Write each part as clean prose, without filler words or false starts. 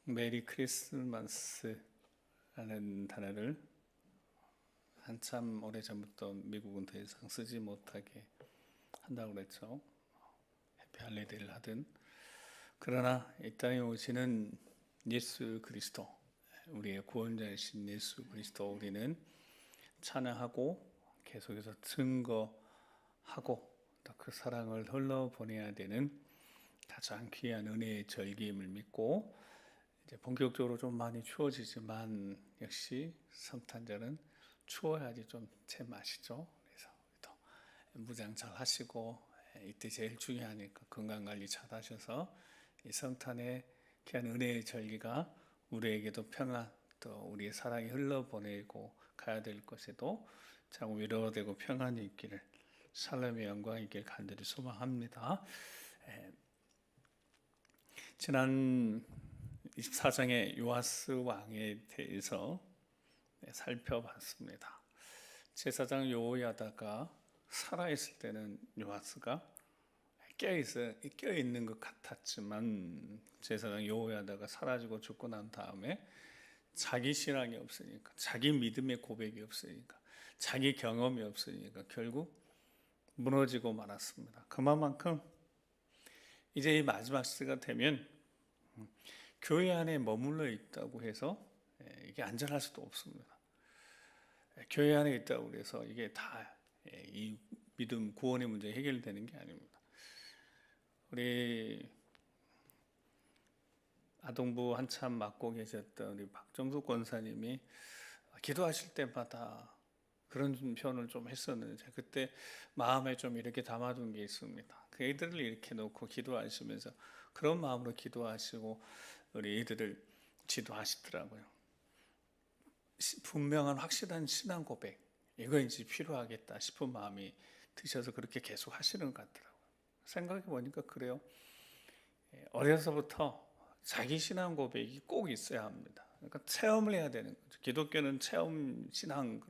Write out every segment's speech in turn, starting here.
메리 크리스마스라는 단어를 한참 오래전부터 미국은 더 이상 쓰지 못하게 한다고 그랬죠. 해피 할리데이를 하든. 그러나 이 땅에 오시는 예수 그리스도, 우리의 구원자이신 예수 그리스도 우리는 찬양하고 계속해서 증거하고 또 그 사랑을 흘러보내야 되는 가장 귀한 은혜의 절기임을 믿고, 이제 본격적으로 좀 많이 추워지지만 역시 성탄절은 추워야지 좀 제맛이죠. 그래서 또 무장 잘 하시고, 이때 제일 중요하니까 건강 관리 잘 하셔서 이 성탄의 귀한 은혜의 절기가 우리에게도 평안, 또 우리의 사랑이 흘러보내고 가야 될 것에도 참 위로되고 평안이 있기를, 샬롬의 영광이 있기를 간절히 소망합니다. 지난 24장의 요아스 왕에 대해서 살펴봤습니다. 제사장 여호야다가 살아있을 때는 요아스가 깨어있는 것 같았지만, 제사장 여호야다가 사라지고 죽고 난 다음에 자기 신앙이 없으니까, 자기 믿음의 고백이 없으니까, 자기 경험이 없으니까 결국 무너지고 말았습니다. 그만큼 이제 이 마지막 시대가 되면 교회 안에 머물러 있다고 해서 이게 안전할 수도 없습니다. 교회 안에 있다고 해서 이게 다 이 믿음 구원의 문제 해결되는 게 아닙니다. 우리 아동부 한참 맡고 계셨던 우리 박정숙 권사님이 기도하실 때마다 그런 표현을 좀 했었는데, 그때 마음에 좀 이렇게 담아둔 게 있습니다. 그 애들을 이렇게 놓고 기도하시면서 그런 마음으로 기도하시고 우리 애들을 지도하시더라고요. 분명한 확실한 신앙 고백, 이거인지 필요하겠다 싶은 마음이 드셔서 그렇게 계속 하시는 것 같더라고요. 생각해 보니까 그래요. 어려서부터 자기 신앙 고백이 꼭 있어야 합니다. 그러니까 체험을 해야 되는 거죠. 기독교는 체험 신앙,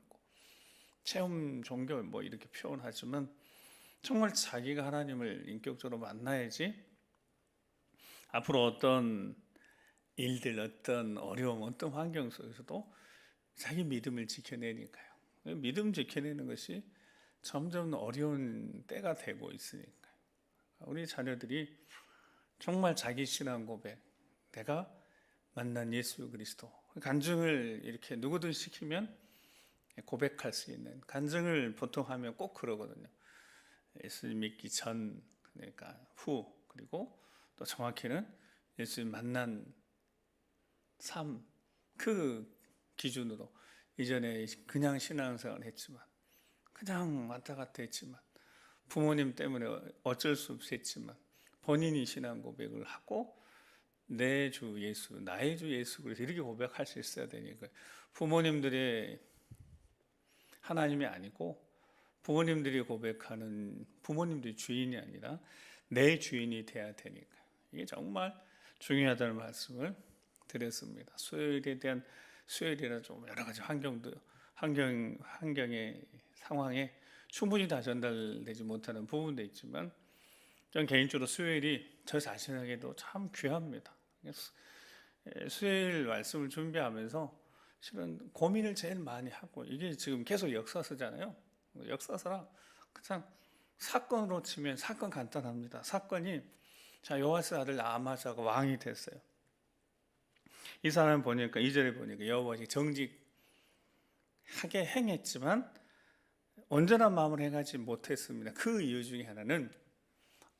체험 종교 뭐 이렇게 표현하지만, 정말 자기가 하나님을 인격적으로 만나야지 앞으로 어떤 일들, 어떤 어려움, 어떤 환경 속에서도 자기 믿음을 지켜내니까요. 믿음 지켜내는 것이 점점 어려운 때가 되고 있으니까요. 우리 자녀들이 정말 자기 신앙 고백, 내가 만난 예수 그리스도 간증을 이렇게 누구든 시키면 고백할 수 있는, 간증을 보통 하면 꼭 그러거든요. 예수 믿기 전, 그러니까 후, 그리고 또 정확히는 예수 만난 삶, 그 기준으로 이전에 그냥 신앙생활을 했지만, 그냥 왔다 갔다 했지만, 부모님 때문에 어쩔 수 없이 했지만 본인이 신앙 고백을 하고 내 주 예수, 나의 주 예수 그리스도 이렇게 고백할 수 있어야 되니까, 부모님들의 하나님이 아니고 부모님들이 고백하는, 부모님들이 주인이 아니라 내 주인이 돼야 되니까 이게 정말 중요하다는 말씀을 드렸습니다. 수요일이라 좀 여러 가지 환경의 상황에 충분히 다 전달되지 못하는 부분도 있지만, 전 개인적으로 수요일이 저 자신에게도 참 귀합니다. 수요일 말씀을 준비하면서 실은 고민을 제일 많이 하고, 이게 지금 계속 역사서잖아요. 역사서라 그냥 사건으로 치면 사건 간단합니다. 사건이, 자, 요아스 아들 아마스가 왕이 됐어요. 이 사람 보니까 2절에 보니까 여호와시 정직하게 행했지만 온전한 마음으로 행하지 못했습니다. 그 이유 중에 하나는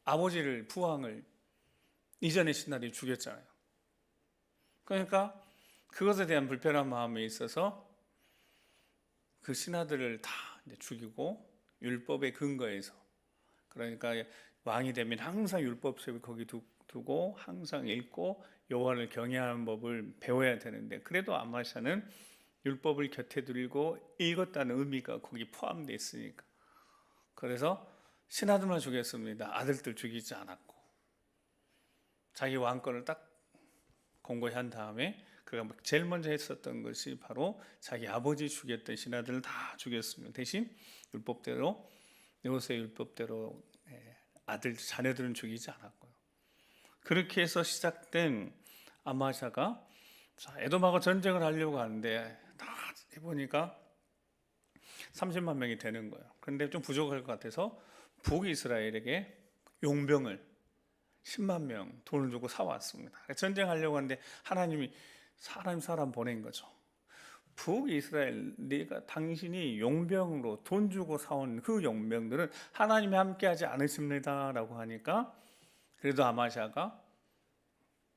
아버지를, 부왕을 이전의 신하들이 죽였잖아요. 그러니까 그것에 대한 불편한 마음이 있어서 그 신하들을 다 죽이고, 율법의 근거에서, 그러니까 왕이 되면 항상 율법책을 거기 두고 항상 읽고 여호와를 경외하는 법을 배워야 되는데, 그래도 아마샤는 율법을 곁에 두고 읽었다는 의미가 거기 포함되어 있으니까, 그래서 신하들만 죽였습니다. 아들들 죽이지 않았고, 자기 왕권을 딱 공고히 한 다음에 그가 제일 먼저 했었던 것이 바로 자기 아버지 죽였던 신하들을 다 죽였습니다. 대신 율법대로, 모세의 율법대로 자녀들은 죽이지 않았고요. 그렇게 해서 시작된 아마샤가 자, 에돔하고 전쟁을 하려고 하는데 다 해보니까 30만 명이 되는 거예요. 그런데 좀 부족할 것 같아서 북이스라엘에게 용병을 10만 명 돈을 주고 사왔습니다. 전쟁하려고 하는데 하나님이 사람 보낸 거죠. 북이스라엘, 네가 당신이 용병으로 돈 주고 사온 그 용병들은 하나님이 함께하지 않으십니다라고 하니까 그래도 아마샤가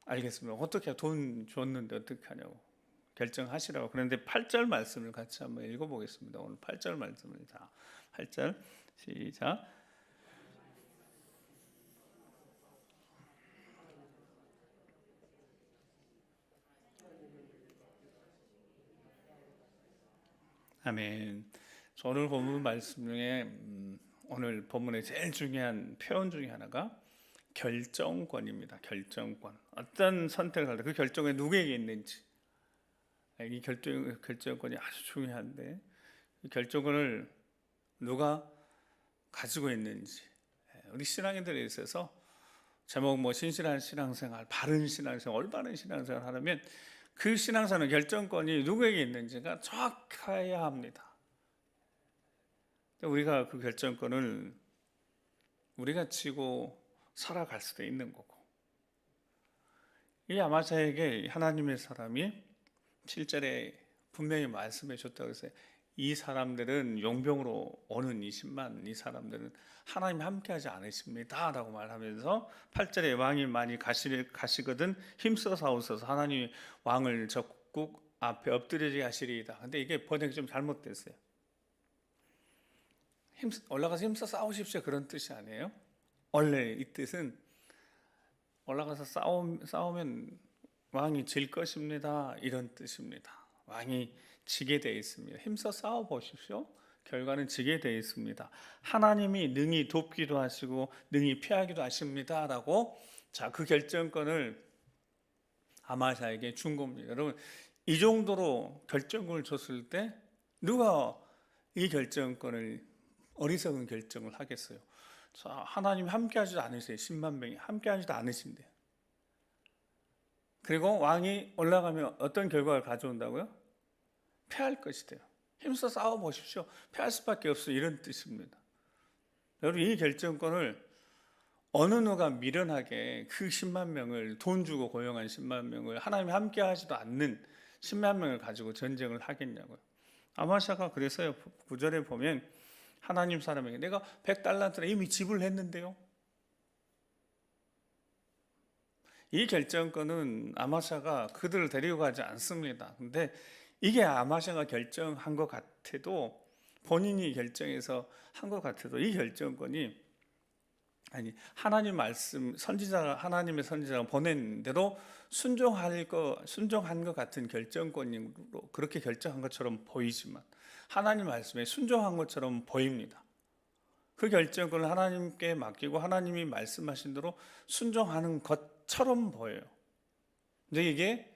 알겠습니다. 어떻게 돈 줬는데 어떻게 하냐고 결정하시라고. 그런데 8절 말씀을 같이 한번 읽어보겠습니다. 오늘 8절 말씀을 자 8절 시작. 아멘. 오늘 본문 말씀 중에 오늘 본문의 제일 중요한 표현 중에 하나가 결정권입니다. 결정권. 어떤 선택을 할 때 그 결정이 누구에게 있는지 이 결정권이 아주 중요한데 이 결정권을 누가 가지고 있는지 우리 신앙인들에 있어서 제목 뭐 신실한 신앙생활, 바른 신앙생활, 올바른 신앙생활 하려면 그 신앙생활 결정권이 누구에게 있는지가 정확해야 합니다. 우리가 그 결정권을 우리가 지고 살아갈 수도 있는 거고 이 아마샤에게 하나님의 사람이 7절에 분명히 말씀해 줬다고 해서 이 사람들은 용병으로 오는 20만 이 사람들은 하나님 함께하지 않으십니다 라고 말하면서 8절에 왕이 많이 가시거든 힘써 싸우셔서 하나님이 왕을 적국 앞에 엎드리게 하시리이다. 근데 이게 번역이 좀 잘못됐어요. 올라가서 힘써 싸우십시오 그런 뜻이 아니에요. 원래 이 뜻은 올라가서 싸우면 왕이 질 것입니다 이런 뜻입니다. 왕이 지게 되어 있습니다. 힘써 싸워 보십시오. 결과는 지게 되어 있습니다. 하나님이 능히 돕기도 하시고 능히 피하기도 하십니다 라고 자, 그 결정권을 아마샤에게 준 겁니다. 여러분 이 정도로 결정권을 줬을 때 누가 이 결정권을 어리석은 결정을 하겠어요. 자, 하나님 함께하지도 않으세요. 10만 명이 함께하지도 않으신대요. 그리고 왕이 올라가면 어떤 결과를 가져온다고요? 패할 것이대요. 힘써 싸워보십시오. 패할 수밖에 없어요. 이런 뜻입니다. 여러분 이 결정권을 어느 누가 미련하게 그 10만 명을 돈 주고 고용한 10만 명을 하나님이 함께하지도 않는 10만 명을 가지고 전쟁을 하겠냐고요. 아마샤가 그래서요 9절에 보면 하나님 사람에게 내가 100달란트를 이미 지불했는데요. 이 결정권은 아마샤가 그들을 데리고 가지 않습니다. 근데 이게 아마샤가 결정한 것 같아도 본인이 결정해서 한 것 같아도 이 결정권이 아니 하나님 말씀 하나님의 선지자가 보낸 대로 순종한 것 같은 결정권으로 그렇게 결정한 것처럼 보이지만 하나님 말씀에 순종한 것처럼 보입니다. 그 결정권을 하나님께 맡기고 하나님이 말씀하신 대로 순종하는 것처럼 보여요. 근데 이게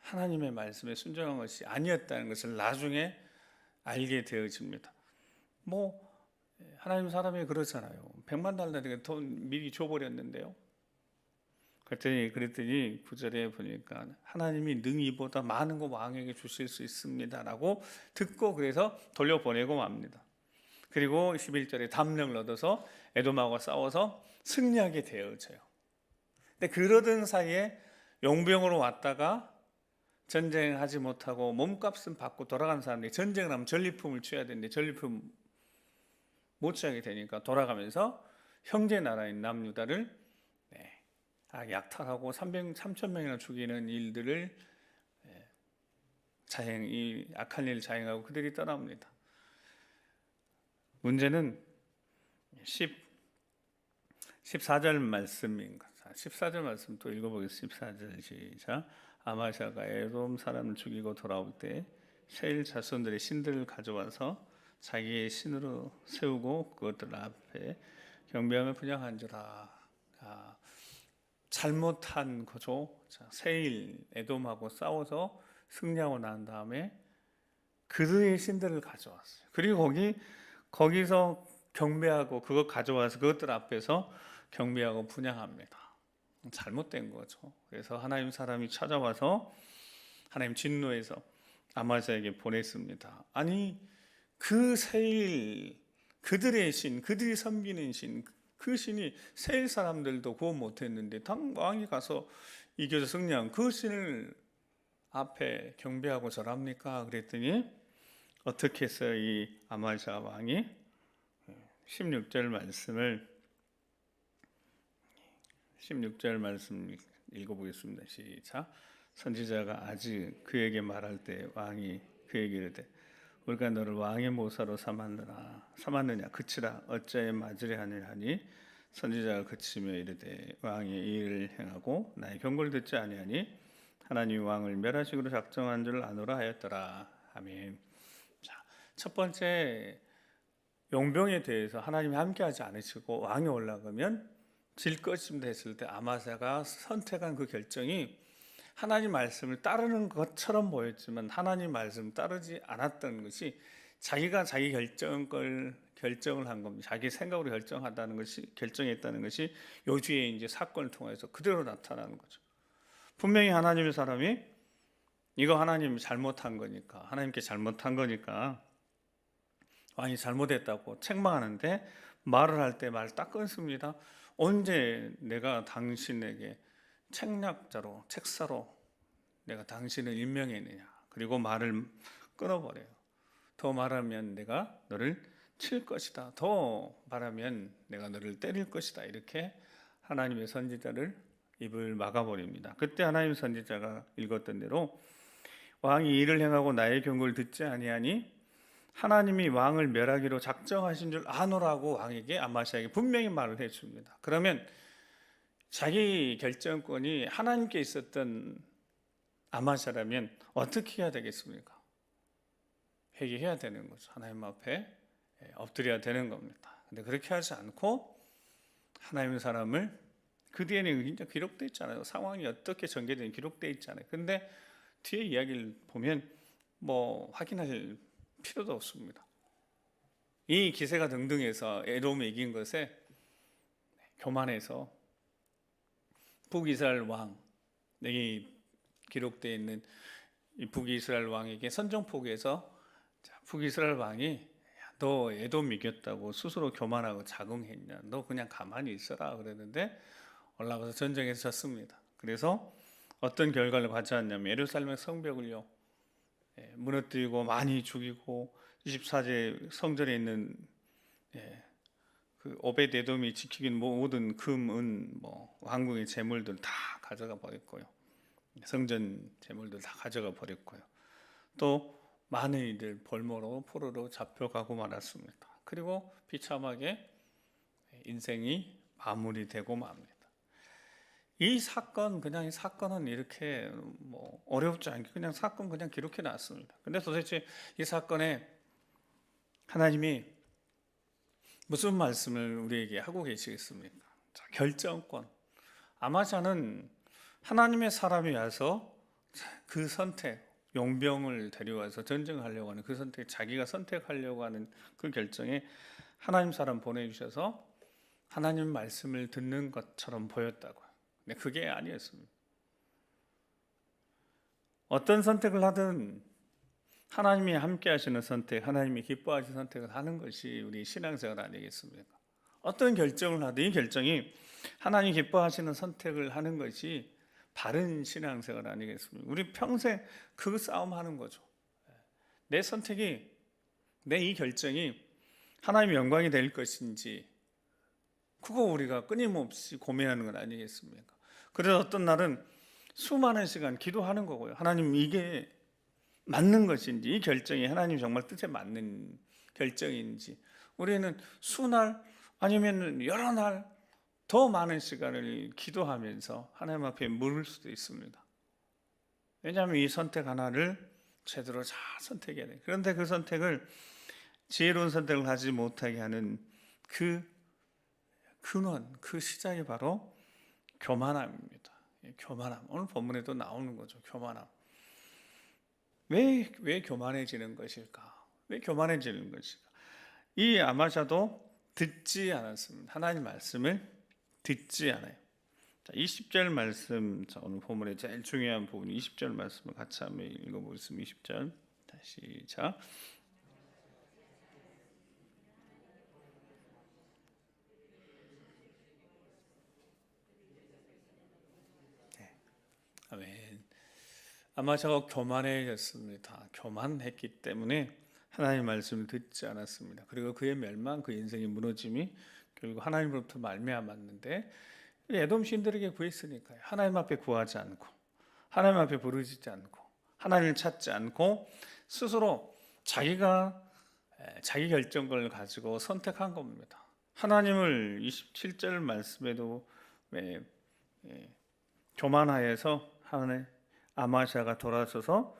하나님의 말씀에 순종한 것이 아니었다는 것을 나중에 알게 되어집니다. 하나님 사람이 그러잖아요. 100만 달러니까 돈 미리 줘버렸는데요. 그랬더니 9절에 보니까 하나님이 능히 이보다 많은 거 왕에게 주실 수 있습니다라고 듣고 그래서 돌려보내고 맙니다. 그리고 11절에 담력을 얻어서 에돔하고 싸워서 승리하게 되어져요. 근데 그러던 사이에 용병으로 왔다가 전쟁하지 못하고 몸값은 받고 돌아간 사람들이 전쟁을 하면 전리품을 취해야 되는데 전리품 못 취하게 되니까 돌아가면서 형제 나라인 남유다를 약탈하고 3,000명이나 죽이는 일들을 이 악한 일을 자행하고 그들이 떠납니다. 문제는 14절 말씀인 것. 14절 말씀 또 읽어보겠습니다. 14절 시작. 아마샤가 에돔 사람을 죽이고 돌아올 때 세일 자손들의 신들을 가져와서 자기의 신으로 세우고 그것들 앞에 경배하며 분향한지라. 잘못한 거죠. 세일 에돔하고 싸워서 승리하고 난 다음에 그들의 신들을 가져왔어요. 그리고 거기서 경배하고 그것 가져와서 그것들 앞에서 경배하고 분향합니다. 잘못된 거죠. 그래서 하나님 사람이 찾아와서 하나님 진노해서 아마사에게 보냈습니다. 아니 그 세일 그들의 신, 그들이 섬기는 신, 그 신이 세일 사람들도 구원 못했는데 당 왕이 가서 이겨서 승리한 그 신을 앞에 경배하고 절합니까? 그랬더니 어떻게 해서 이 아마샤 왕이 16절 말씀 읽어보겠습니다. 시작. 선지자가 아직 그에게 말할 때 왕이 그에게 이르되 우리가 너를 왕의 모사로 삼았느냐 그치라 어찌하여 맞으려 하니 선지자가 그치며 이르되 왕이 이 일을 행하고 나의 경고를 듣지 아니하니 하나님이 왕을 멸하시기로 작정한 줄 아노라 하였더라. 아멘. 자, 첫 번째 용병에 대해서 하나님이 함께하지 않으시고 왕이 올라가면 질 것입니다 했을 때 아마사가 선택한 그 결정이 하나님 말씀을 따르는 것처럼 보였지만 하나님 말씀을 따르지 않았던 것이 자기가 자기 결정을 한 겁니다. 자기 생각으로 결정했다는 것이 요주의 이제 사건을 통해서 그대로 나타나는 거죠. 분명히 하나님의 사람이 이거 하나님이 잘못한 거니까 하나님께 잘못한 거니까 왕이 잘못했다고 책망하는데 말을 할 때 말 딱 끊습니다. 언제 내가 당신에게 책사로 내가 당신을 임명했느냐. 그리고 말을 끊어버려요. 더 말하면 내가 너를 칠 것이다. 더 말하면 내가 너를 때릴 것이다. 이렇게 하나님의 선지자를 입을 막아버립니다. 그때 하나님의 선지자가 읽었던 대로 왕이 일을 행하고 나의 경고를 듣지 아니하니 하나님이 왕을 멸하기로 작정하신 줄 아노라고 왕에게 아마샤에게 분명히 말을 해줍니다. 그러면 자기 결정권이 하나님께 있었던 아마샤라면 어떻게 해야 되겠습니까? 회개해야 되는 거죠. 하나님 앞에 엎드려야 되는 겁니다. 근데 그렇게 하지 않고 하나님의 사람을 그 뒤에는 진짜 기록되어 있잖아요. 상황이 어떻게 전개되는지 기록되어 있잖아요. 근데 뒤에 이야기를 보면 확인할 필요도 없습니다. 이 기세가 등등해서 에돔이 이긴 것에 교만해서 북이스라엘 왕, 여기 기록되어 있는 이 북이스라엘 왕에게 선정포기해서 북이스라엘 왕이 너 에돔 이겼다고 스스로 교만하고 자긍했냐? 너 그냥 가만히 있어라 그랬는데 올라가서 전쟁에서 졌습니다. 그래서 어떤 결과를 가져왔냐면 예루살렘 성벽을요 무너뜨리고 많이 죽이고 24제 성전에 있는 그 오벳 에돔이 지키긴 모든 금, 은, 왕궁의 재물들 다 가져가 버렸고요. 성전 재물들 다 가져가 버렸고요. 또 많은 이들 볼모로 포로로 잡혀가고 말았습니다. 그리고 비참하게 인생이 마무리되고 맙니다. 이 사건은 이렇게 어렵지 않게 그냥 기록해 놨습니다. 근데 도대체 이 사건에 하나님이 무슨 말씀을 우리에게 하고 계시겠습니까? 자, 결정권. 아마샤는 하나님의 사람이 와서 그 선택, 용병을 데려와서 전쟁하려고 하는 그 선택, 자기가 선택하려고 하는 그 결정에 하나님 사람 보내주셔서 하나님 말씀을 듣는 것처럼 보였다고요. 근데 그게 아니었습니다. 어떤 선택을 하든 하나님이 함께 하시는 선택, 하나님이 기뻐하시는 선택을 하는 것이 우리 신앙생활 아니겠습니까? 어떤 결정을 하든 이 결정이 하나님 기뻐하시는 선택을 하는 것이 바른 신앙생활 아니겠습니까? 우리 평생 그 싸움하는 거죠. 내 선택이, 내 이 결정이 하나님의 영광이 될 것인지 그거 우리가 끊임없이 고민하는 건 아니겠습니까? 그래서 어떤 날은 수많은 시간 기도하는 거고요. 하나님 이게 맞는 것인지 이 결정이 하나님 정말 뜻에 맞는 결정인지 우리는 수날 아니면 여러 날 더 많은 시간을 기도하면서 하나님 앞에 물을 수도 있습니다. 왜냐하면 이 선택 하나를 제대로 잘 선택해야 돼요. 그런데 그 선택을 지혜로운 선택을 하지 못하게 하는 그 근원, 그 시작이 바로 교만함입니다. 교만함. 오늘 본문에도 나오는 거죠. 교만함. 왜 교만해지는 것일까? 왜 교만해지는 것일까? 이 아마샤도 듣지 않았습니다. 하나님 말씀을 듣지 않아요. 자, 20절 말씀, 자, 오늘 본문의 제일 중요한 부분 20절 말씀을 같이 한번 읽어보겠습니다. 20절 다시 시작. 아멘. 아마샤가 교만해졌습니다. 교만했기 때문에 하나님의 말씀을 듣지 않았습니다. 그리고 그의 멸망, 그 인생의 무너짐이 결국 하나님으로부터 말미암았는데 에돔 신들에게 구했으니까요. 하나님 앞에 구하지 않고 하나님 앞에 부르짖지 않고 하나님을 찾지 않고 스스로 자기가 자기 결정권을 가지고 선택한 겁니다. 하나님을 27절 말씀에도 교만하여서 하나님 아마샤가 돌아서서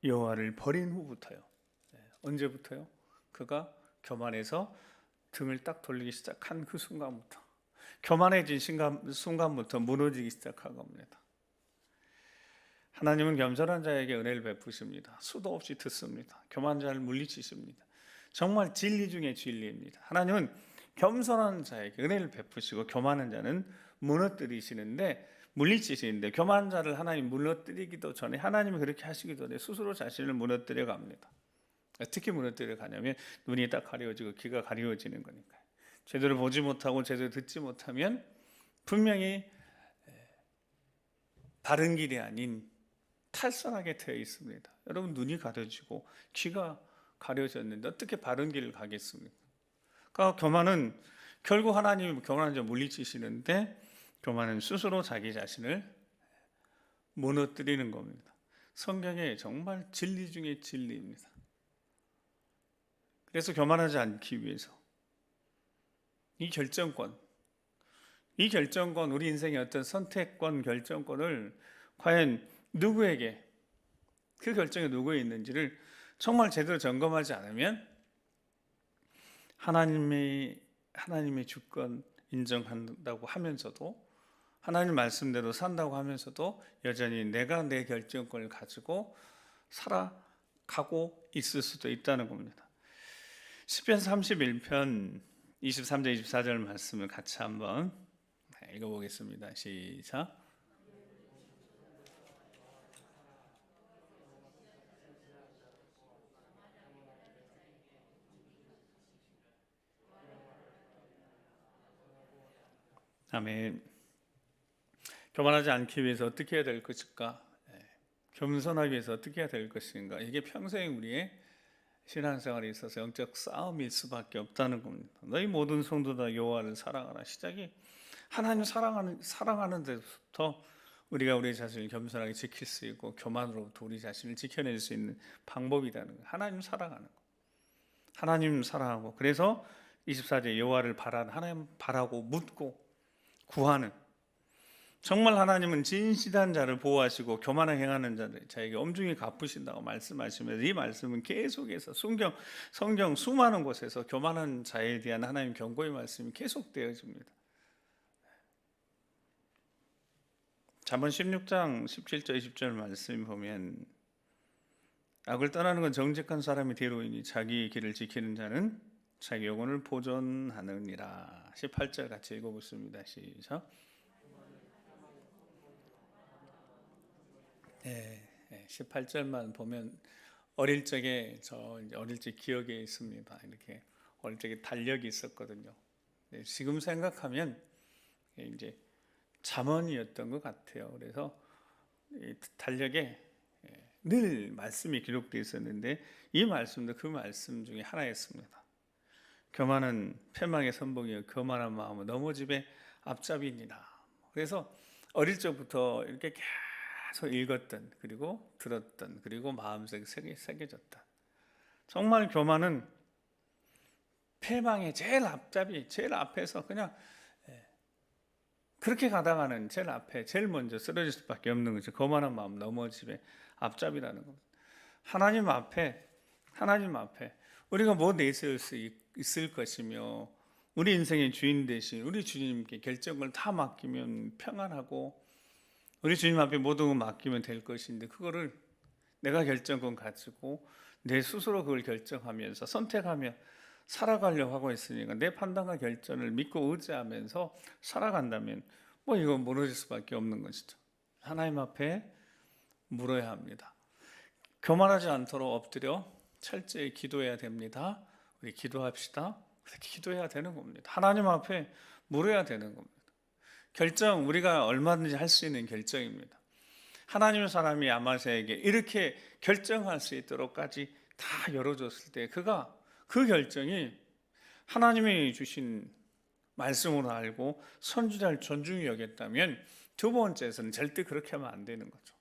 여호와를 버린 후부터요. 언제부터요? 그가 교만해서 등을 딱 돌리기 시작한 그 순간부터, 교만해진 순간부터 무너지기 시작한 겁니다. 하나님은 겸손한 자에게 은혜를 베푸십니다. 수도 없이 듣습니다. 교만한 자를 물리치십니다. 정말 진리 중에 진리입니다. 하나님은 겸손한 자에게 은혜를 베푸시고 교만한 자는 무너뜨리시는데, 물리치시는데, 교만한 자를 하나님 무너뜨리기도 전에, 하나님이 그렇게 하시기 전에 스스로 자신을 무너뜨려 갑니다. 어떻게 무너뜨려 가냐면 눈이 딱 가려지고 귀가 가려지는 거니까요. 제대로 보지 못하고 제대로 듣지 못하면 분명히 바른 길이 아닌 탈선하게 되어 있습니다. 여러분, 눈이 가려지고 귀가 가려졌는데 어떻게 바른 길을 가겠습니까? 그러니까 교만은 결국 하나님이 교만한 자 물리치시는데, 교만은 스스로 자기 자신을 무너뜨리는 겁니다. 성경에 정말 진리 중에 진리입니다. 그래서 교만하지 않기 위해서 이 결정권, 우리 인생의 어떤 선택권, 결정권을 과연 누구에게, 그 결정이 누구에 있는지를 정말 제대로 점검하지 않으면 하나님의 주권 인정한다고 하면서도, 하나님 말씀대로 산다고 하면서도 여전히 내가 내 결정권을 가지고 살아가고 있을 수도 있다는 겁니다. 시편 31편 23절 24절 말씀을 같이 한번 읽어보겠습니다. 시작. 아멘. 교만하지 않기 위해서 어떻게 해야 될 것일까? 겸손하기 위해서 어떻게 해야 될 것인가? 이게 평생 우리의 신앙생활에 있어서 영적 싸움일 수밖에 없다는 겁니다. 너희 모든 성도다 여호와를 사랑하라. 시작이 하나님 사랑하는 데부터 우리가 우리 자신을 겸손하게 지킬 수 있고, 교만으로부터 우리 자신을 지켜낼 수 있는 방법이라는 거예요. 하나님 사랑하는 거. 하나님 사랑하고, 그래서 24절 여호와를 바라는, 하나님 바라고 묻고 구하는, 정말 하나님은 진실한 자를 보호하시고 교만하게 행하는 자에게 엄중히 갚으신다고 말씀하시면서, 이 말씀은 계속해서 성경 수많은 곳에서 교만한 자에 대한 하나님 경고의 말씀이 계속되어집니다. 잠언 16장 17절 20절 말씀 보면, 악을 떠나는 건 정직한 사람이 대로이니 자기 길을 지키는 자는 자기 영혼을 보존하느니라. 18절 같이 읽어보겠습니다. 시작. 18절만 보면 어릴 적에, 저 어릴 적 기억에 있습니다. 이렇게 어릴 적에 달력이 있었거든요. 지금 생각하면 이제 잠언이었던 것 같아요. 그래서 달력에 늘 말씀이 기록되어 있었는데, 이 말씀도 그 말씀 중에 하나였습니다. 교만은 패망의 선봉이요 교만한 마음은 넘어짐의 앞잡이니라. 그래서 어릴 적부터 이렇게 계속 읽었던, 그리고 들었던, 그리고 마음속에 새겨졌다. 정말 교만은 패망의 제일 앞잡이, 제일 앞에서 그냥 그렇게 가다가는 제일 앞에, 제일 먼저 쓰러질 수밖에 없는 거죠. 거만한 마음 넘어짐의 앞잡이라는 겁니다. 하나님 앞에 우리가 뭐 내세울 수 있을 것이며, 우리 인생의 주인 되신 우리 주님께 결정을 다 맡기면 평안하고, 우리 주님 앞에 모든 걸 맡기면 될 것인데, 그거를 내가 결정권 가지고 내 스스로 그걸 결정하면서 선택하며 살아가려고 하고 있으니까, 내 판단과 결정을 믿고 의지하면서 살아간다면 뭐 이건 무너질 수밖에 없는 것이죠. 하나님 앞에 물어야 합니다. 교만하지 않도록 엎드려 철저히 기도해야 됩니다. 우리 기도합시다. 그렇게 기도해야 되는 겁니다. 하나님 앞에 물어야 되는 겁니다. 결정 우리가 얼마든지 할 수 있는 결정입니다. 하나님의 사람이 아마세에게 이렇게 결정할 수 있도록까지 다 열어줬을 때 그가 그 결정이 하나님이 주신 말씀으로 알고 선지자를 존중히 여겼다면 두 번째에서는 절대 그렇게 하면 안 되는 거죠.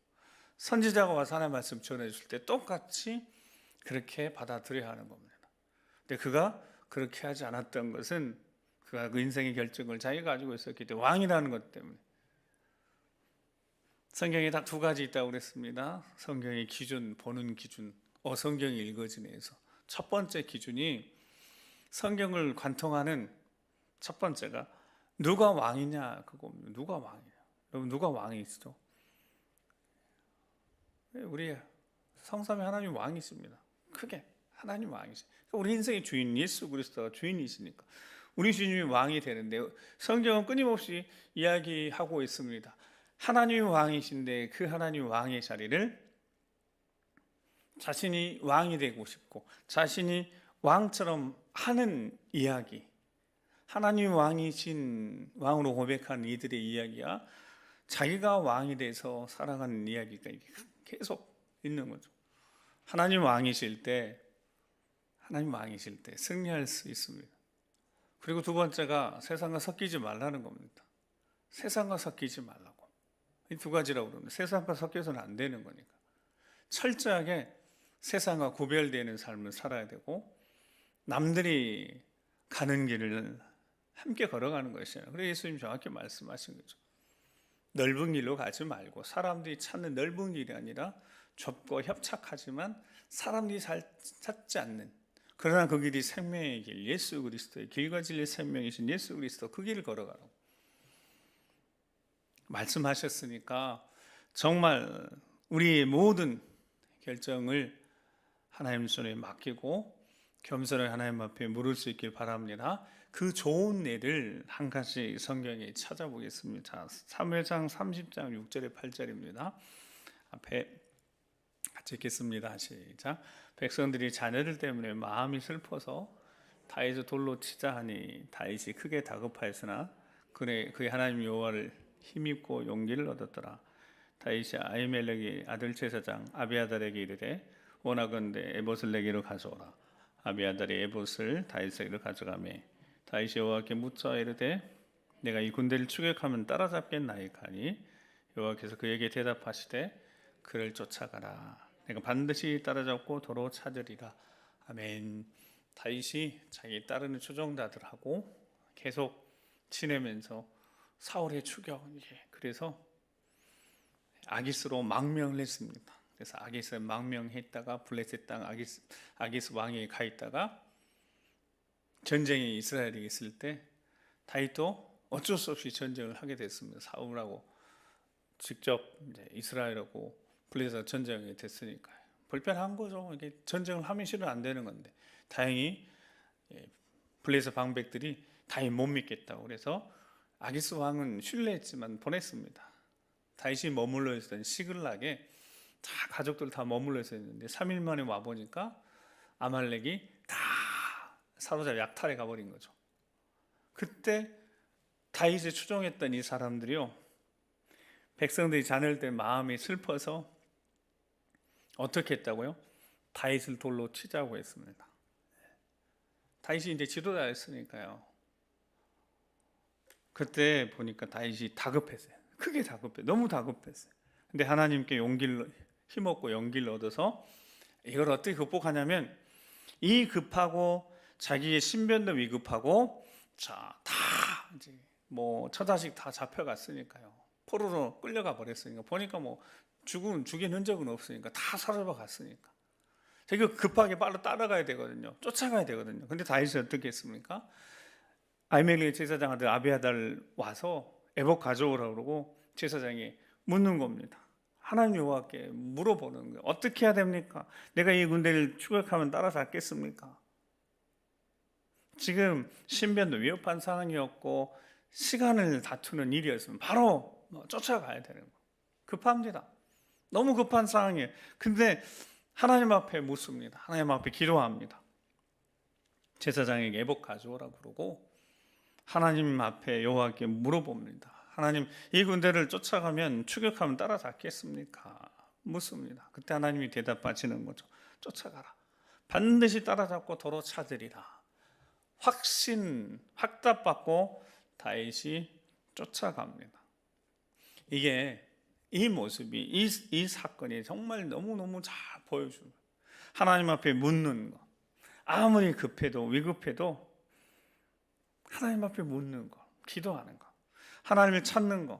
선지자가 와서 하나님의 말씀 전해줄 때 똑같이 그렇게 받아들여야 하는 겁니다. 근데 그가 그렇게 하지 않았던 것은 그가 그 인생의 결정을 자기가 가지고 있었기 때문에 왕이라는 것 때문에. 성경에 딱 두 가지 있다고 그랬습니다. 성경의 기준, 보는 기준, 성경이 읽어지면서 첫 번째 기준이 성경을 관통하는 첫 번째가 누가 왕이냐 그겁니다. 누가 왕이냐. 여러분 누가 왕이 있죠? 우리 성삼위 하나님 왕이십니다. 크게 하나님 왕이시. 우리 인생의 주인 예수 그리스도가 주인이시니까 우리 주님이 왕이 되는데 성경은 끊임없이 이야기하고 있습니다. 하나님이 왕이신데 그 하나님 왕의 자리를 자신이 왕이 되고 싶고 자신이 왕처럼 하는 이야기, 하나님 왕이신 왕으로 고백하는 이들의 이야기야 자기가 왕이 돼서 살아가는 이야기가 계속 있는 거죠. 하나님 왕이실 때 승리할 수 있습니다. 그리고 두 번째가 세상과 섞이지 말라는 겁니다. 세상과 섞이지 말라고. 이 두 가지라고 그러는데 세상과 섞여서는 안 되는 거니까 철저하게 세상과 구별되는 삶을 살아야 되고 남들이 가는 길을 함께 걸어가는 것이에요. 그래서 예수님 정확히 말씀하신 거죠. 넓은 길로 가지 말고 사람들이 찾는 넓은 길이 아니라 좁고 협착하지만 사람들이 찾지 않는 그러나 그 길이 생명의 길 예수 그리스도의 길과 진리의 생명이신 예수 그리스도 그 길을 걸어가라고 말씀하셨으니까 정말 우리의 모든 결정을 하나님 손에 맡기고 겸손하게 하나님 앞에 물을 수 있길 바랍니다. 그 좋은 예를 한 가지 성경에 찾아보겠습니다. 사무엘상 30장 6절에 8절입니다. 앞에 같이 읽겠습니다. 시작. 백성들이 자녀들 때문에 마음이 슬퍼서 다윗을 돌로 치자 하니 다윗이 크게 다급하였으나 그의 하나님 여호와를 힘입고 용기를 얻었더라. 다윗이 아히멜렉의 아들 제사장 아비아달에게 이르되 원하건대 에봇을 내게로 가져오라. 아비아달이 에봇을 다윗에게로 가져가매 다윗이 여호와께 묻자 이르되 내가 이 군대를 추격하면 따라잡겠나이까 하니 여호와께서 그에게 대답하시되 그를 쫓아가라. 내가 반드시 따라잡고 도로 찾으리라. 아멘. 다윗이 자기 따르는 추종자들하고 계속 지내면서 사울의 추격 그래서 아기스로 망명을 했습니다. 그래서 아기스에 망명했다가 블레셋 땅 아기스 왕에 가 있다가 전쟁이 이스라엘에 있을 때 다윗도 어쩔 수 없이 전쟁을 하게 됐습니다. 사울하고 직접 이제 이스라엘하고 블레셋 전쟁이 됐으니까요. 불편한 거죠. 이게 전쟁을 하면 실은 안 되는 건데 다행히 블레셋 방백들이 다윗 못 믿겠다고 그래서 아기스 왕은 신뢰했지만 보냈습니다. 다윗이 머물러 있었던 시글락에 다 가족들 다 머물러 있었는데 3일 만에 와 보니까 아말렉이 다 사로잡아 약탈해 가버린 거죠. 그때 다윗을 추종했던 이 사람들이요, 백성들이 자녀를 때 마음이 슬퍼서 어떻게 했다고요? 다윗을 돌로 치자고 했습니다. 다윗이 이제 지도자였으니까요. 그때 보니까 다윗이 다급했어요. 크게 다급했어요. 너무 다급했어요. 근데 하나님께 용기를 힘없고 용기를 얻어서 이걸 어떻게 극복하냐면 이 급하고 자기의 신변도 위급하고 자, 다 이제 뭐 처자식 다 잡혀갔으니까요. 포로로 끌려가 버렸으니까 보니까 뭐 죽인 흔적은 없으니까 다 사로잡아 갔으니까 이거 급하게 빨리 따라가야 되거든요. 쫓아가야 되거든요. 근데 다윗이 어떻게 했습니까? 아히멜렉 제사장 아들 아비아달 와서 에봇 가져오라고 그러고 제사장이 묻는 겁니다. 하나님 여호와께 물어보는 거예요. 어떻게 해야 됩니까? 내가 이 군대를 추격하면 따라잡겠습니까? 지금 신변도 위협한 상황이었고 시간을 다투는 일이었으면 바로 쫓아가야 되는 거. 급합니다. 너무 급한 상황이에요. 근데 하나님 앞에 묻습니다. 하나님 앞에 기도합니다. 제사장에게 애복 가져오라 그러고 하나님 앞에 여호와께 물어봅니다. 하나님, 이 군대를 쫓아가면 추격하면 따라잡겠습니까? 묻습니다. 그때 하나님이 대답하시는 거죠. 쫓아가라. 반드시 따라잡고 도로 차들이라. 확답받고 다윗이 쫓아갑니다. 이 모습이, 이 사건이 정말 너무너무 잘 보여줍니다. 하나님 앞에 묻는 것. 아무리 급해도 위급해도 하나님 앞에 묻는 것, 기도하는 것, 하나님을 찾는 것,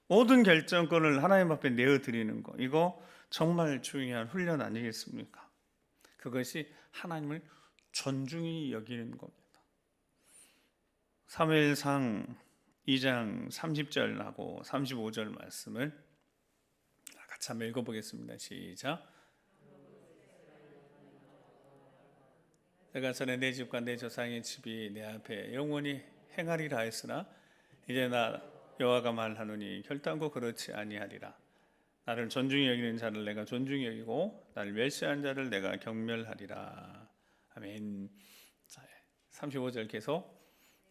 모든 결정권을 하나님 앞에 내어드리는 것, 이거 정말 중요한 훈련 아니겠습니까? 그것이 하나님을 존중히 여기는 겁니다. 사무엘상 2장 30절하고 35절 말씀을 같이 한번 읽어보겠습니다. 시작. 내가 전에 내 집과 내 조상의 집이 내 앞에 영원히 행하리라 했으나 이제 나 여호와가 말하노니 결단코 그렇지 아니하리라. 나를 존중히 여기는 자를 내가 존중히 여기고 나를 멸시하는 자를 내가 경멸하리라. 아멘. 35절 계속.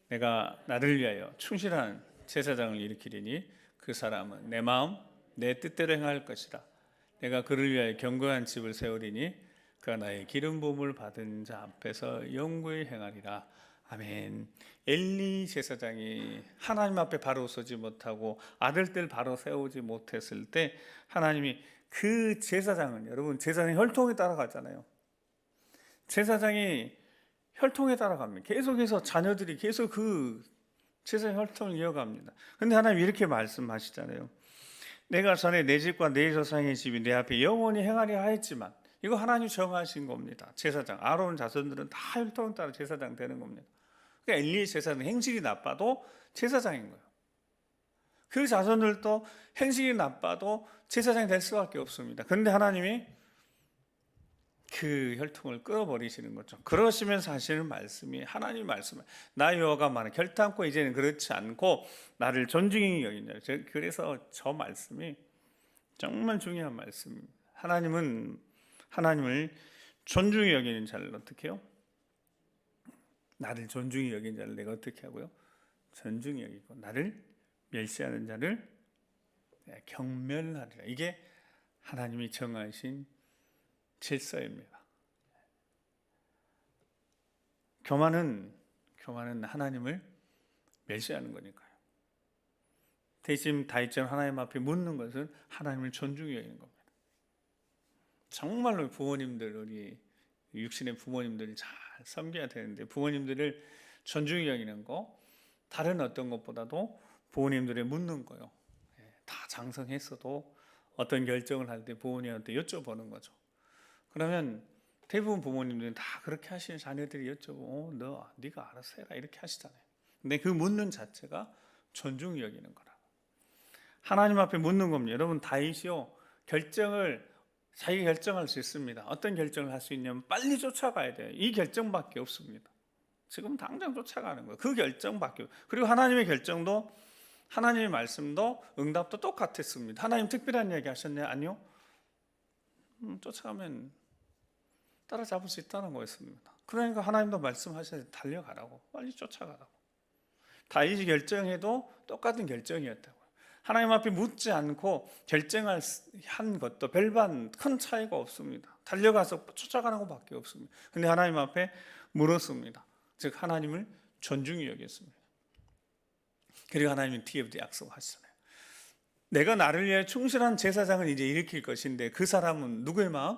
내가 나를 위하여 충실한 제사장을 일으키리니 그 사람은 내 마음 내 뜻대로 행할 것이라. 내가 그를 위하여 견고한 집을 세우리니 그가 나의 기름 부음을 받은 자 앞에서 영구히 행하리라. 아멘. 엘리 제사장이 하나님 앞에 바로 서지 못하고 아들들 바로 세우지 못했을 때 하나님이 그 제사장은, 여러분, 제사장이 혈통에 따라가잖아요. 제사장이 혈통에 따라갑니다. 계속해서 자녀들이 계속 그 제사장 혈통을 이어갑니다. 근데 하나님 이렇게 말씀하시잖아요. 내가 전에 내 집과 내 조상의 집이 내 앞에 영원히 행하려 하였지만, 이거 하나님 정하신 겁니다. 제사장, 아론 자손들은 다 혈통에 따라 제사장 되는 겁니다. 그러니까 엘리의 제사는 행실이 나빠도 제사장인 거예요. 그 자손들도 행실이 나빠도 제사장이 될 수밖에 없습니다. 그런데 하나님이 그 혈통을 끊어버리시는 거죠. 그러시면서 하시는 말씀이, 하나님 말씀을, 나 여호와가 말해 결단코 이제는 그렇지 않고 나를 존중히 여기냐. 그래서 저 말씀이 정말 중요한 말씀입니다. 하나님을 존중히 여기는 자를 어떻게 해요? 나를 존중히 여기는 자를 내가 어떻게 하고요? 존중히 여기고 나를 멸시하는 자를 경멸하리라. 이게 하나님이 정하신 질서입니다. 교만은 하나님을 멸시하는 거니까요. 대신 다윗처럼 하나님 앞에 묻는 것은 하나님을 존중히 여기는 겁니다. 정말로 부모님들, 우리 육신의 부모님들을 잘 섬겨야 되는데 부모님들을 존중히 여기는 거, 다른 어떤 것보다도 부모님들의 묻는 거요. 다 장성했어도 어떤 결정을 할 때 부모님한테 여쭤보는 거죠. 그러면 대부분 부모님들은 다 그렇게 하시는 자녀들이 여쭤보고 네가 알아서 해라 이렇게 하시잖아요. 근데 그 묻는 자체가 존중히 여기는 거라. 하나님 앞에 묻는 겁니다. 여러분, 다윗이요, 자기 결정할 수 있습니다. 어떤 결정을 할 수 있냐면 빨리 쫓아가야 돼요. 이 결정밖에 없습니다. 지금 당장 쫓아가는 거예요. 그 결정밖에. 그리고 하나님의 결정도, 하나님의 말씀도, 응답도 똑같았습니다. 하나님 특별한 이야기 하셨나요? 아니요. 쫓아가면 따라잡을 수 있다는 거였습니다. 그러니까 하나님도 말씀하셔서 달려가라고, 빨리 쫓아가라고. 다윗이 결정해도 똑같은 결정이었다고요. 하나님 앞에 묻지 않고 결정한 것도 별반 큰 차이가 없습니다. 달려가서 쫓아가는 것밖에 없습니다. 근데 하나님 앞에 물었습니다. 즉 하나님을 존중히 여겼습니다. 그리고 하나님은 뒤에부터 약속하시잖아요. 내가 나를 위해 충실한 제사장을 이제 일으킬 것인데 그 사람은 누구의 마음?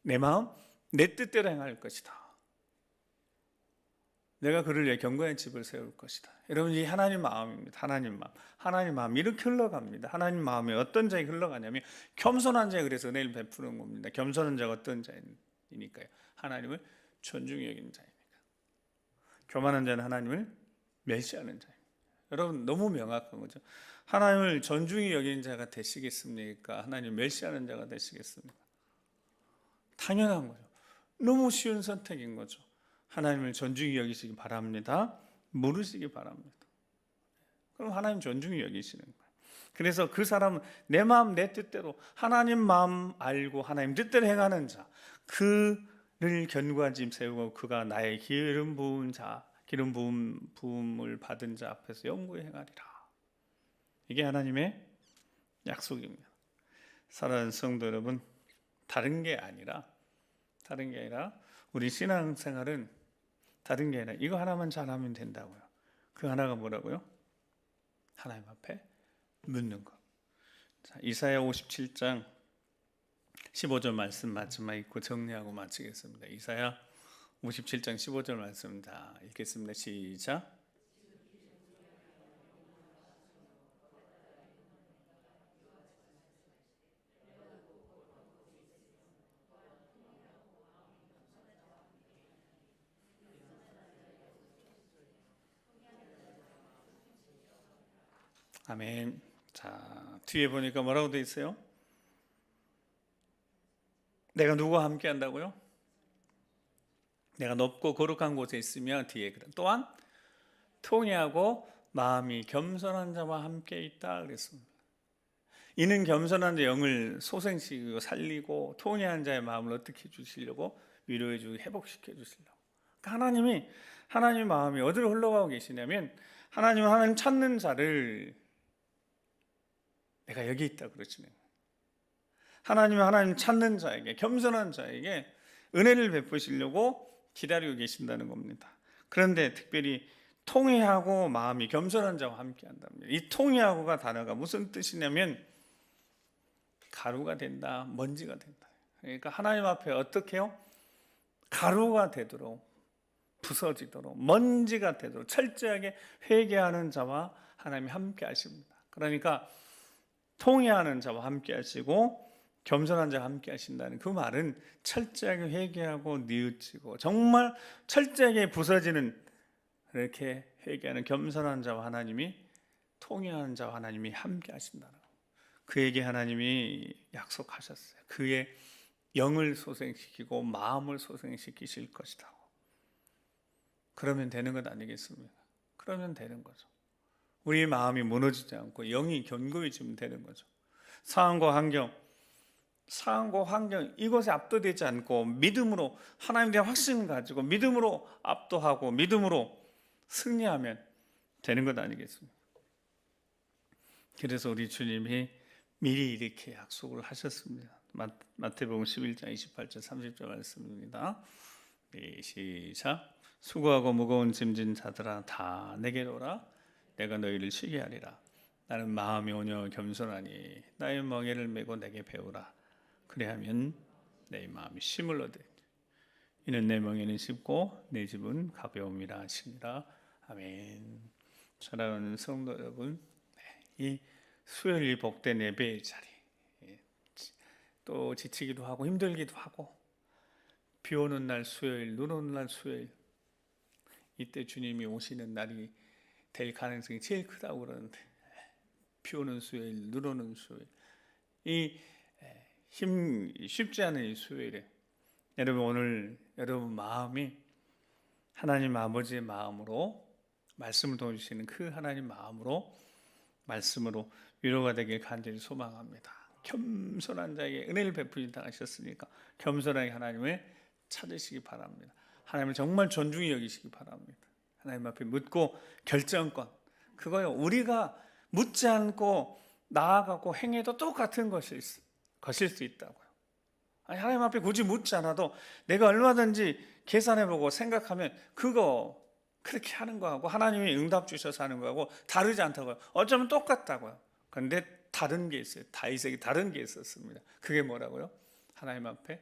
내 마음, 내 뜻대로 행할 것이다. 내가 그를 위해 견고한 집을 세울 것이다. 여러분, 이 하나님 마음입니다. 하나님 마음 이렇게 흘러갑니다. 하나님 마음이 어떤 자에 흘러가냐면 겸손한 자에, 그래서 은혜를 베푸는 겁니다. 겸손한 자가 어떤 자이니까요? 하나님을 존중히 여기는 자이니까. 교만한 자는 하나님을 멸시하는 자입니다. 여러분, 너무 명확한 거죠. 하나님을 존중히 여기는 자가 되시겠습니까? 하나님을 멸시하는 자가 되시겠습니까? 당연한 거죠. 너무 쉬운 선택인 거죠. 하나님을 존중히 여기시기 바랍니다. 물으시기 바랍니다. 그럼 하나님 존중히 여기시는 거예요. 그래서 그 사람은 내 마음 내 뜻대로 하나님 마음 알고 하나님 뜻대로 행하는 자, 그를 견고한 짐 세우고 그가 나의 기름 부은 자, 기름 부음을 받은 자 앞에서 영구히 행하리라. 이게 하나님의 약속입니다. 사랑하는 성도 여러분, 다른 게 아니라 우리 신앙생활은 다른 게 아니라 이거 하나만 잘하면 된다고요. 그 하나가 뭐라고요? 하나님 앞에 묻는 것. 자, 이사야 57장 15절 말씀 마지막 읽고 정리하고 마치겠습니다. 이사야 57장 15절 말씀 다 읽겠습니다. 시작. 아멘. 자, 뒤에 보니까 뭐라고 되어 있어요? 내가 누구와 함께 한다고요? 내가 높고 거룩한 곳에 있으면 뒤에 또한 통회하고 마음이 겸손한 자와 함께 있다 그랬습니다. 이는 겸손한 자 영을 소생시키고 살리고 통회한 자의 마음을 어떻게 주시려고 위로해 주고 회복시켜 주시려고. 그러니까 하나님 마음이 어디로 흘러가고 계시냐면 하나님 찾는 자를 내가 여기 있다 그러시네요. 하나님 찾는 자에게, 겸손한 자에게 은혜를 베푸시려고 기다리고 계신다는 겁니다. 그런데 특별히 통회하고 마음이 겸손한 자와 함께 한답니다. 이 통회하고가 단어가 무슨 뜻이냐면 가루가 된다, 먼지가 된다. 그러니까 하나님 앞에 어떻게 해요? 가루가 되도록, 부서지도록, 먼지가 되도록 철저하게 회개하는 자와 하나님이 함께 하십니다. 그러니까 통회하는 자와 함께 하시고 겸손한 자와 함께 하신다는 그 말은 철저하게 회개하고 뉘우치고 정말 철저하게 부서지는, 이렇게 회개하는 겸손한 자와 하나님이, 통회하는 자와 하나님이 함께 하신다는 거. 그에게 하나님이 약속하셨어요. 그의 영을 소생시키고 마음을 소생시키실 것이다. 그러면 되는 것 아니겠습니까? 그러면 되는 거죠. 우리 마음이 무너지지 않고 영이 견고해지면 되는 거죠. 상황과 환경 이것에 압도되지 않고 믿음으로 하나님에 대한 확신을 가지고 믿음으로 압도하고 믿음으로 승리하면 되는 것 아니겠습니까? 그래서 우리 주님이 미리 이렇게 약속을 하셨습니다. 마태복음 11장 28절 30절 말씀입니다. 시작. 수고하고 무거운 짐진 자들아 다 내게로 오라. 내가 너희를 쉬게 하리라. 나는 마음이 온유하고 겸손하니 나의 멍에를 메고 내게 배우라. 그래야면 내 마음이 쉼을 얻으리니 이는 내 멍에는 쉽고 내 짐은 가벼움이라 하시니라. 아멘. 사랑하는 성도 여러분, 이 수요일 복된 예배의 자리, 또 지치기도 하고 힘들기도 하고 비 오는 날 수요일, 눈 오는 날 수요일, 이때 주님이 오시는 날이 될 가능성이 제일 크다고 그러는데, 비 오는 수요일, 눈 오는 수요일, 이 쉽지 않은 이 수요일에 여러분, 오늘 여러분 마음이 하나님 아버지의 마음으로, 말씀을 도와주시는 그 하나님 마음으로, 말씀으로 위로가 되길 간절히 소망합니다. 겸손한 자에게 은혜를 베푸신다 하셨으니까 겸손하게 하나님을 찾으시기 바랍니다. 하나님을 정말 존중히 여기시기 바랍니다. 하나님 앞에 묻고 결정권, 그거요, 우리가 묻지 않고 나아가고 행해도 똑같은 것일 수 있다고요. 아니, 하나님 앞에 굳이 묻지 않아도 내가 얼마든지 계산해보고 생각하면 그거 그렇게 하는 거하고 하나님이 응답 주셔서 하는 거하고 다르지 않다고요. 어쩌면 똑같다고요. 그런데 다른 게 있어요. 다윗에게 다른 게 있었습니다. 그게 뭐라고요? 하나님 앞에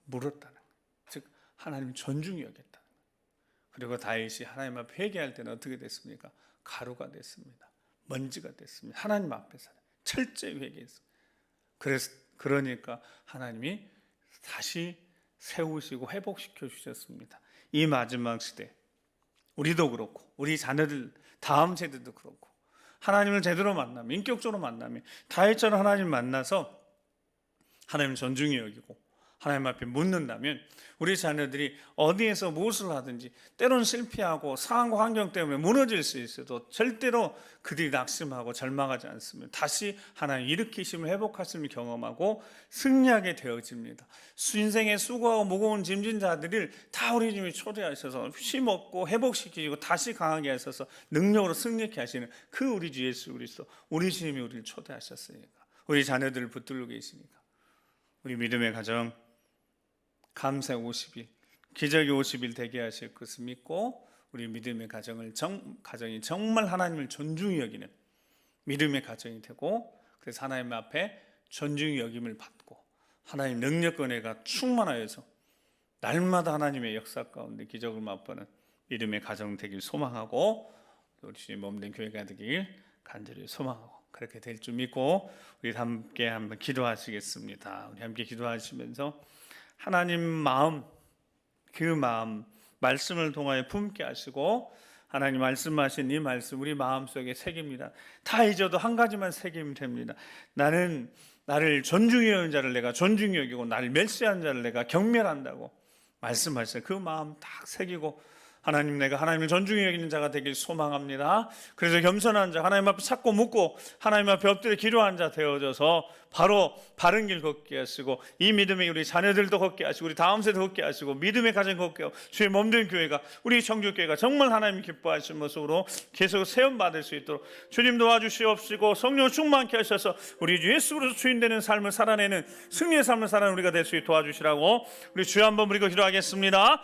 물었다는 거예요. 즉 하나님 존중히 여겼다는 거예요. 그리고 다윗이 하나님 앞에 회개할 때는 어떻게 됐습니까? 가루가 됐습니다. 먼지가 됐습니다. 하나님 앞에서 철저히 회개했습니다. 그러니까 하나님이 다시 세우시고 회복시켜 주셨습니다. 이 마지막 시대, 우리도 그렇고 우리 자녀들, 다음 세대도 그렇고 하나님을 제대로 만나면, 인격적으로 만나면 다윗처럼 하나님 만나서 하나님 존중히 여기고 하나님 앞에 묻는다면 우리 자녀들이 어디에서 무엇을 하든지 때론 실패하고 상황과 환경 때문에 무너질 수 있어도 절대로 그들이 낙심하고 절망하지 않습니다. 다시 하나님 일으키심을 회복하심을 경험하고 승리하게 되어집니다. 인생에 수고하고 무거운 짐진 자들을 다 우리 주님이 초대하셔서 힘없고 회복시키고 다시 강하게 하셔서 능력으로 승리케 하시는 그 우리 주 예수 그리스도, 우리 주님이 우리를 초대하셨으니까, 우리 자녀들을 붙들고 계시니까 우리 믿음의 가정 감사 50일, 기적이 50일 되게 하실 것을 믿고 우리 믿음의 가정이 정말 하나님을 존중히 여기는 믿음의 가정이 되고, 그래서 하나님 앞에 존중히 여김을 받고 하나님 능력과 은혜가 충만하여서 날마다 하나님의 역사 가운데 기적을 맛보는 믿음의 가정 되길 소망하고, 우리 주님 몸된 교회가 되길 간절히 소망하고 그렇게 될 줄 믿고 우리 함께 한번 기도하시겠습니다. 우리 함께 기도하시면서 하나님 마음, 그 마음 말씀을 통하여 품게 하시고, 하나님 말씀하신 이 말씀 우리 마음속에 새깁니다. 다 잊어도 한 가지만 새기면 됩니다. 나는 나를 존중히 여기는 자를 내가 존중히 여기고 나를 멸시한 자를 내가 경멸한다고 말씀하셨어요. 그 마음 딱 새기고 하나님, 내가 하나님을 존중히 여기는 자가 되길 소망합니다. 그래서 겸손한 자, 하나님 앞에 찾고 묻고 하나님 앞에 엎드려 기도한 자 되어져서 바로 바른 길 걷게 하시고, 이 믿음의 우리 자녀들도 걷게 하시고 우리 다음 세대 걷게 하시고 믿음의 가정 걷게 하고 주의 몸된 교회가, 우리 청주교회가 정말 하나님 기뻐하시는 모습으로 계속 세움받을 수 있도록 주님 도와주시옵시고, 성령 충만케 하셔서 우리 주 예수 그리스도 주인 되는 삶을 살아내는 승리의 삶을 살아내는 우리가 될 수 있도록 도와주시라고 우리 주여 한번 부르고 기도하겠습니다.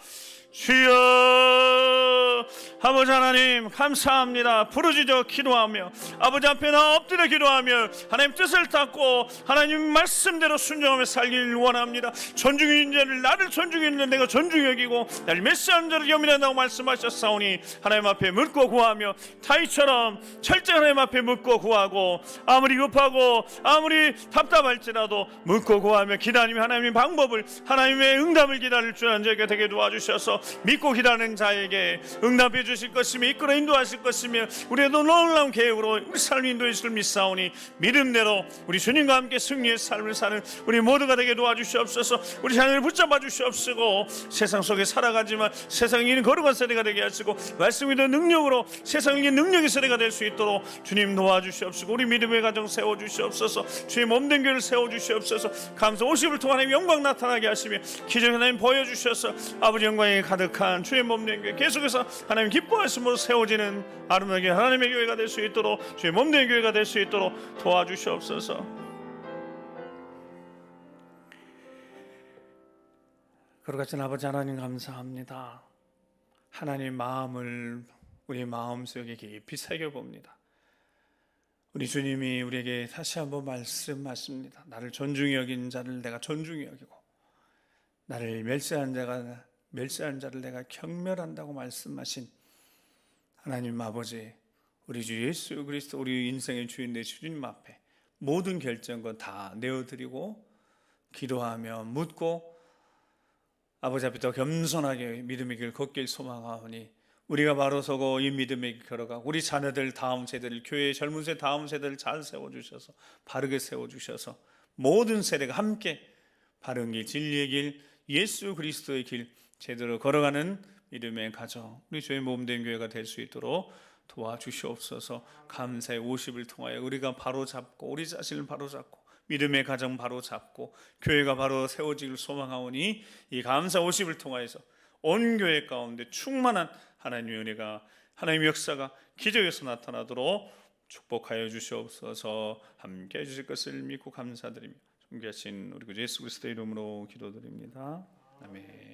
주여, 아버지 하나님 감사합니다. 부르짖어 기도하며 아버지 앞에 나 엎드려 기도하며 하나님 뜻을 닫고 하나님 말씀대로 순종하며 살기를 원합니다. 존중이 있는 자를 나를 존중히 있는 내가 존중히 여기고 나를 메시하는 자를 염려한다고 말씀하셨사오니 하나님 앞에 묻고 구하며 다윗처럼 철저히 하나님 앞에 묻고 구하고, 아무리 급하고 아무리 답답할지라도 묻고 구하며 기다리며 하나님의 방법을, 하나님의 응답을 기다릴 줄 아는 자에게 되게 도와주셔서 믿고 기다리는 자에게 응답해 주실 것이며 이끌어 인도하실 것이며 우리도 놀라운 계획으로 우리 삶을 인도해 주실 믿사오니 믿음대로 우리 주님과 함께 승리의 삶을 사는 우리 모두가 되게 도와주시옵소서. 우리 자녀를 붙잡아 주시옵시고, 세상 속에 살아가지만 세상을 이기는 거룩한 세대가 되게 하시고 말씀이 더 능력으로 세상을 이기는 능력의 세대가 될 수 있도록 주님 도와주시옵시고, 우리 믿음의 가정 세워주시옵소서. 주의 몸된 교회를 세워주시옵소서. 감사 50을 통한 하나님 영광 나타나게 하시며 기적 하나님 보여주셔서 아버지 영광에 가득한 주의 몸된 교회 계속해서 하나님 기뻐하심으로 세워지는 아름다운 교회, 하나님의 교회가 될 수 있도록, 주의 몸된 교회가 될 수 있도록 도와주시옵소서. 거룩하신 아버지 하나님 감사합니다. 하나님 마음을 우리 마음속에 깊이 새겨봅니다. 우리 주님이 우리에게 다시 한번 말씀하십니다. 나를 존중히 여긴 자를 내가 존중히 여기고 나를 멸시한 자를 내가 경멸한다고 말씀하신 하나님 아버지, 우리 주 예수 그리스도 우리 인생의 주인 되신 주님 앞에 모든 결정권 다 내어드리고 기도하며 묻고 아버지 앞에 더 겸손하게 믿음의 길 걷길 소망하오니, 우리가 바로 서고 이 믿음의 길 걸어가고 우리 자녀들 다음 세대를, 교회의 젊은 세대 다음 세대를 잘 세워주셔서 바르게 세워주셔서 모든 세대가 함께 바른 길, 진리의 길, 예수 그리스도의 길 제대로 걸어가는 믿음의 가정, 우리 주의 몸된 교회가 될 수 있도록 도와주시옵소서. 감사의 50을 통하여 우리가 바로 잡고 우리 자신을 바로 잡고 믿음의 가정 바로 잡고 교회가 바로 세워지길 소망하오니, 이 감사 50을 통하여서 온 교회 가운데 충만한 하나님의 은혜가, 하나님의 역사가 기적에서 나타나도록 축복하여 주시옵소서. 함께 해주실 것을 믿고 감사드리며 존귀하신 우리 구 예수 그리스도의 이름으로 기도드립니다. 아멘.